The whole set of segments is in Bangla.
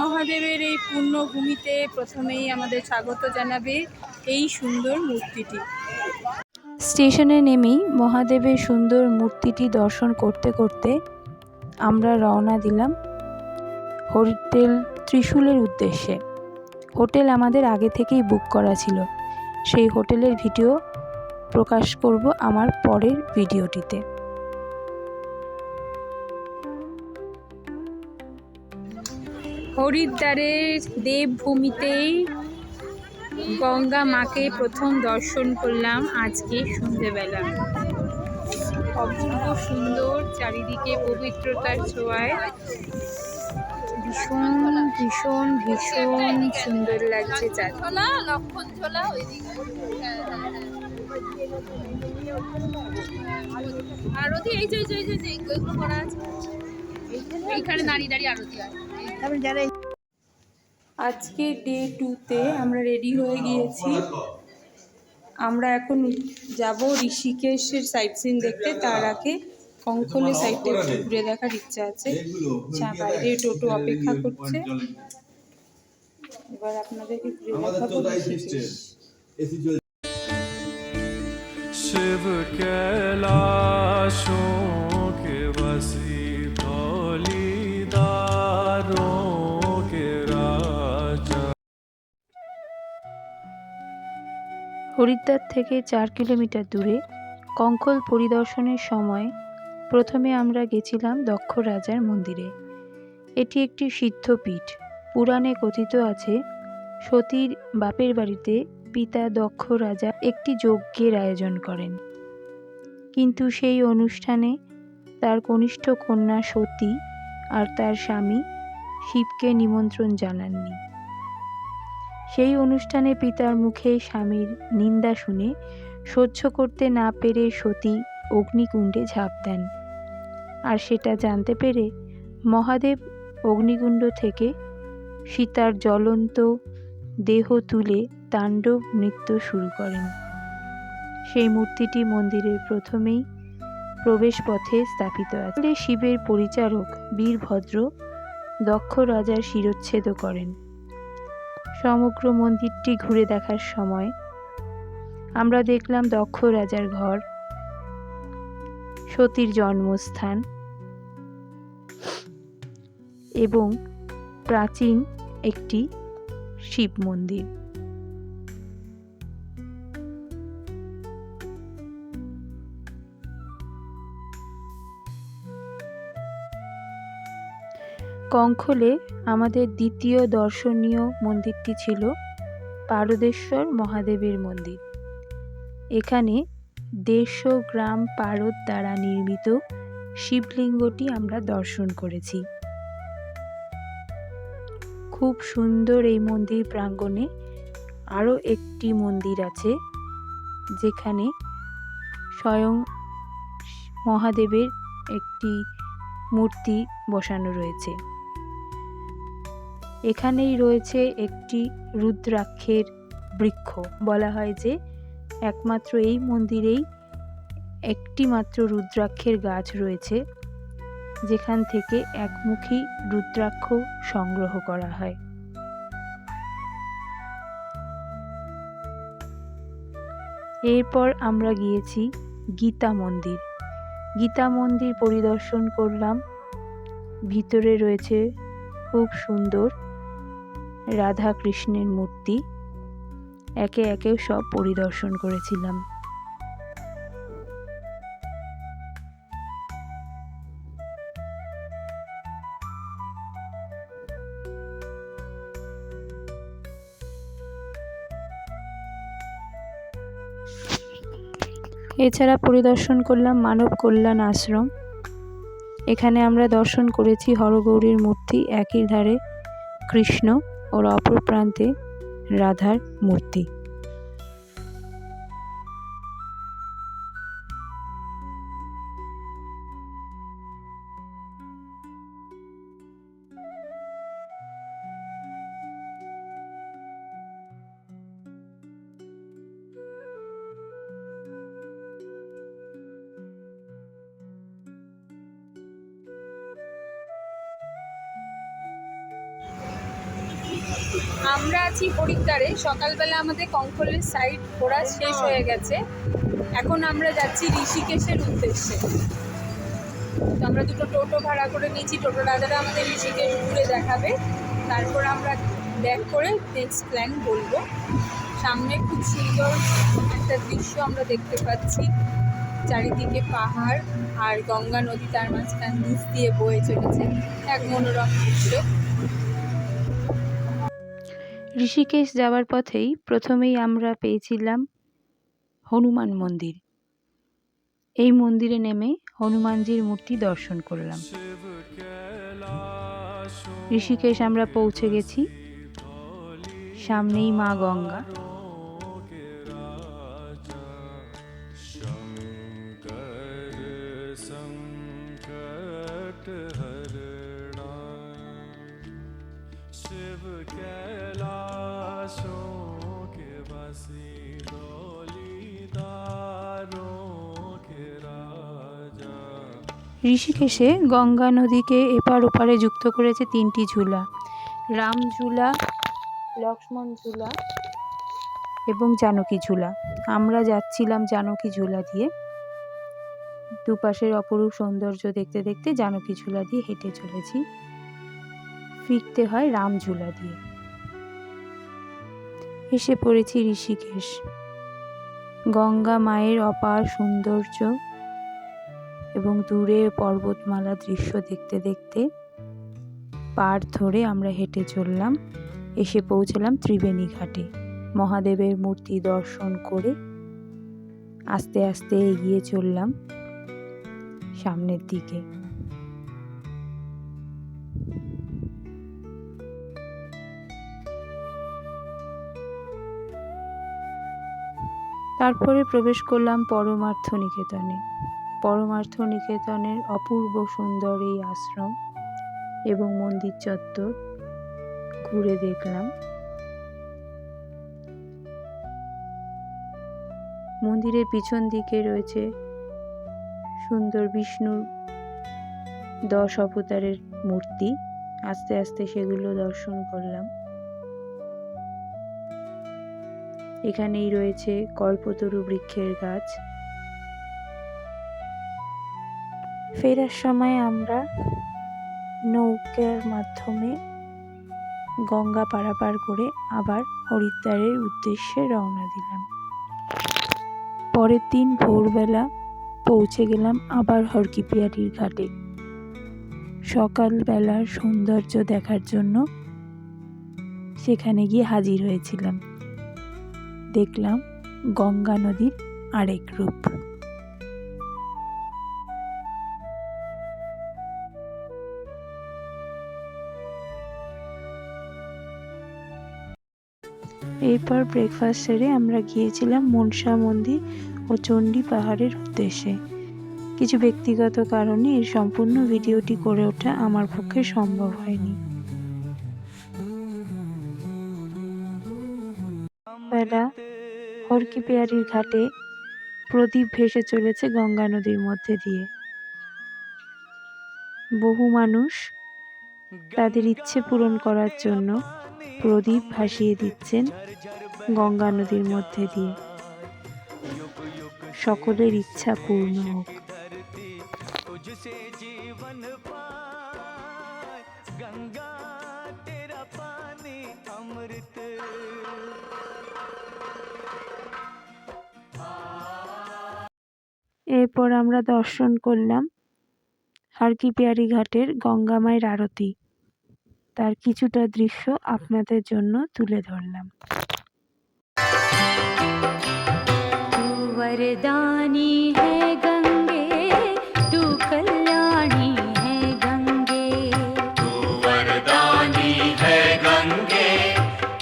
মহাদেবের এই পূর্ণভূমিতে প্রথমেই আমাদের স্বাগত জানাবে এই সুন্দর মূর্তিটি। স্টেশনে নেমেই মহাদেবের সুন্দর মূর্তিটি দর্শন করতে করতে আমরা রওনা দিলাম হোটেল ত্রিশূলের উদ্দেশ্যে। হোটেল আমাদের আগে থেকেই বুক করা ছিল, সেই হোটেলের ভিডিও প্রকাশ করব আমার পরের ভিডিওটিতে। হরিদ্বারের দেবভূমিতেই গঙ্গা মাকে প্রথম দর্শন করলাম আজকে সন্ধ্যেবেলা। অপূর্ব সুন্দর, চারিদিকে পবিত্রতার ছোঁয়ায় ভীষণ ভীষণ ভীষণ সুন্দর লাগছে আরতি। এইখানে দাঁড়িয়ে দাঁড়িয়ে আরতি হয়। আজকে ডে 2তে আমরা রেডি হয়ে গিয়েছি। আমরা এখন যাব ঋষিকেশের সাইট সিন দেখতে। তার আগে কঙ্খলের সাইডে ঘুরে দেখার ইচ্ছা আছে। বাইরে টোটো অপেক্ষা করছে, এবার আপনাদেরকে ঘুরে দেখাবো ঋষিকেশ। শিব कैलाशों के হরিদ্বার থেকে 4 কিলোমিটার দূরে কঙ্খল পরিদর্শনের সময় প্রথমে আমরা গেছিলাম দক্ষ রাজার মন্দিরে। এটি একটি সিদ্ধপীঠ। পুরাণে কথিত আছে, সতীর বাপের বাড়িতে পিতা দক্ষ রাজা একটি যজ্ঞের আয়োজন করেন, কিন্তু সেই অনুষ্ঠানে তার কনিষ্ঠ কন্যা সতী আর তার স্বামী শিবকে নিমন্ত্রণ জানাননি। সেই অনুষ্ঠানে পিতার মুখে স্বামীর নিন্দা শুনে সহ্য করতে না পেরে সতী অগ্নিকুণ্ডে ঝাঁপ দেন। আর সেটা জানতে পেরে মহাদেব অগ্নিকুণ্ড থেকে সীতার জ্বলন্ত দেহ তুলে তাণ্ডব নৃত্য শুরু করেন। সেই মূর্তিটি মন্দিরের প্রথমেই প্রবেশপথে স্থাপিত আছে। শিবের পরিচারক বীরভদ্র দক্ষ রাজার শিরচ্ছেদ করেন। সমগ্র মন্দিরটি ঘুরে দেখার সময় আমরা দেখলাম দক্ষ রাজার ঘর, সতীর জন্মস্থান এবং প্রাচীন একটি শিব মন্দির। কঙ্খলে আমাদের দ্বিতীয় দর্শনীয় মন্দিরটি ছিল পারদেশ্বর মহাদেবের মন্দির। এখানে 150 গ্রাম পারদ দ্বারা নির্মিত শিবলিঙ্গটি আমরা দর্শন করেছি। খুব সুন্দর এই মন্দির প্রাঙ্গণে আরও একটি মন্দির আছে, যেখানে স্বয়ং মহাদেবের একটি মূর্তি বসানো রয়েছে। এখানেই রয়েছে একটি রুদ্রাক্ষের বৃক্ষ। বলা হয় যে একমাত্র এই মন্দিরেই একটি মাত্র রুদ্রাক্ষের গাছ রয়েছে, যেখান থেকে একমুখী রুদ্রাক্ষ সংগ্রহ করা হয়। এরপর আমরা গিয়েছি গীতা মন্দির। গীতা মন্দির পরিদর্শন করলাম। ভিতরে রয়েছে খুব সুন্দর রাধা কৃষ্ণের মূর্তি। একে একে সব পরিদর্শন করেছিলাম। এছাড়া পরিদর্শন করলাম মানব কল্যাণ আশ্রম। এখানে আমরা দর্শন করেছি হরগৌরীর মূর্তি, একই ধারে কৃষ্ণ ওর অপর প্রান্তে রাধার মূর্তি। আমরা আছি হরিদ্বারে। সকালবেলা আমাদের কঙ্কলের সাইড ঘোরা শেষ হয়ে গেছে। এখন আমরা যাচ্ছি ঋষিকেশের উদ্দেশ্যে। তো আমরা দুটো টোটো ভাড়া করে নিয়েছি। টোটো দাদারা আমাদের ঋষিকেশ ঘুরে দেখাবে, তারপর আমরা ব্যাক করে নেক্সট প্ল্যান বলবো। সামনে খুব সুন্দর একটা দৃশ্য আমরা দেখতে পাচ্ছি, চারিদিকে পাহাড় আর গঙ্গা নদী তার মাঝখান নিচ দিয়ে বয়ে চলেছে, এক মনোরম দৃশ্য। ঋষিকেশ যাওয়ার পথেই প্রথমেই আমরা পেয়েছিলাম হনুমান মন্দির। এই মন্দিরে নেমে হনুমানজির মূর্তি দর্শন করলাম। ঋষিকেশ আমরা পৌঁছে গেছি। সামনেই মা গঙ্গা। ঋষিকেশে গঙ্গা নদীকে এপার ওপারে যুক্ত করেছে 3টি ঝুলা, রাম ঝুলা, লক্ষ্মণ ঝুলা এবং জানকী ঝুলা। আমরা যাচ্ছিলাম জানকী ঝুলা দিয়ে। দুপাশের অপরূপ সৌন্দর্য দেখতে দেখতে জানকী ঝুলা দিয়ে হেঁটে চলেছি। ফিরতে হয় রাম ঝুলা দিয়ে। এসে পড়েছি ঋষিকেশ। গঙ্গা মায়ের অপার সৌন্দর্য এবং দূরে পর্বতমালা দৃশ্য দেখতে দেখতে পাড় ধরে আমরা হেঁটে চললাম। এসে পৌঁছলাম ত্রিবেণী ঘাটে। মহাদেবের মূর্তি দর্শন করে আস্তে আস্তে এগিয়ে চললাম সামনের দিকে। তারপরে প্রবেশ করলাম পরমার্থ নিকেতনে। পরমার্থ নিকেতনের অপূর্ব সুন্দর এই আশ্রম এবং মন্দির চত্বর ঘুরে দেখলাম। মন্দিরের পিছন দিকে রয়েছে সুন্দর বিষ্ণুর 10 অবতারের মূর্তি। আস্তে আস্তে সেগুলো দর্শন করলাম। এখানেই রয়েছে কল্পতরু বৃক্ষের গাছ। ফেরার সময় আমরা নৌকার মাধ্যমে গঙ্গা পারাপার করে আবার হরিদ্বারের উদ্দেশ্যে রওনা দিলাম। পরের দিন ভোরবেলা পৌঁছে গেলাম আবার হরকিপিয়ারির ঘাটে। সকালবেলার সৌন্দর্য দেখার জন্য সেখানে গিয়ে হাজির হয়েছিলাম। দেখলাম গঙ্গা নদীর আরেক রূপ। এরপর ব্রেকফাস্ট সেরে আমরা গিয়েছিলাম মনসা মন্দির ও চণ্ডী পাহাড়ের উদ্দেশ্যে। কিছু ব্যক্তিগত কারণে এর সম্পূর্ণ ভিডিওটি করে ওঠা আমার পক্ষে সম্ভব হয়নি। বেলা হরকিপিয়ারির ঘাটে প্রদীপ ভেসে চলেছে গঙ্গা নদীর মধ্যে দিয়ে। বহু মানুষ তাদের ইচ্ছে পূরণ করার জন্য প্রদীপ ভাসিয়ে দিচ্ছেন গঙ্গা নদীর মধ্যে দিয়ে। সকলের ইচ্ছা পূর্ণ হোক। এরপর আমরা দর্শন করলাম হরকিপিয়ারি ঘাটের গঙ্গা মায়ের আরতি। তার কিছুটা দৃশ্য আপনাদের জন্য তুলে ধরলাম। তু বরদানি হ্যায় গঙ্গে, তু কল্যাণী হ্যায় গঙ্গে, তু বরদানি হ্যায় গঙ্গে,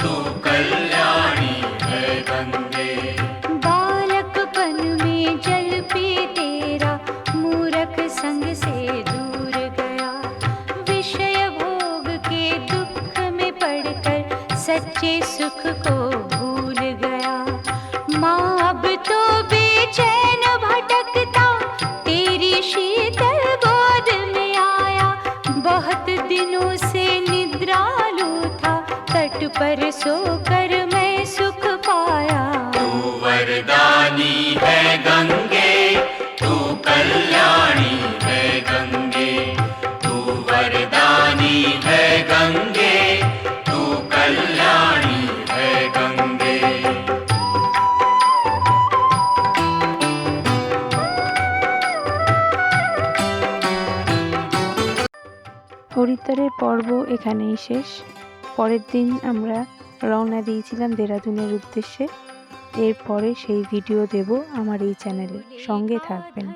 তু কল্যাণী হ্যায় গঙ্গে। बालकपन में जल पी तेरा मूरख संग से दूर गया, विषय भोग के दुख में पड़कर सच्चे सुख को भूल गया। माँ अब तो बेचैन भटकता तेरी शीतल गोद में आया, बहुत दिनों से निद्रालु था तट पर सोकर मैं सुख पाया। तू वरदानी है गंगे, तू कल्याणी है गंगे, तू वरदानी है गंगे, तू कल्याणी है गंगे। হরিদ্বারের পর্ব এখানেই শেষ। পরের দিন আমরা রওনা দিয়েছিলাম দেরাদুনের উদ্দেশ্যে। এরপরে সেই ভিডিও দেব আমার এই চ্যানেলে, সঙ্গে থাকবেন।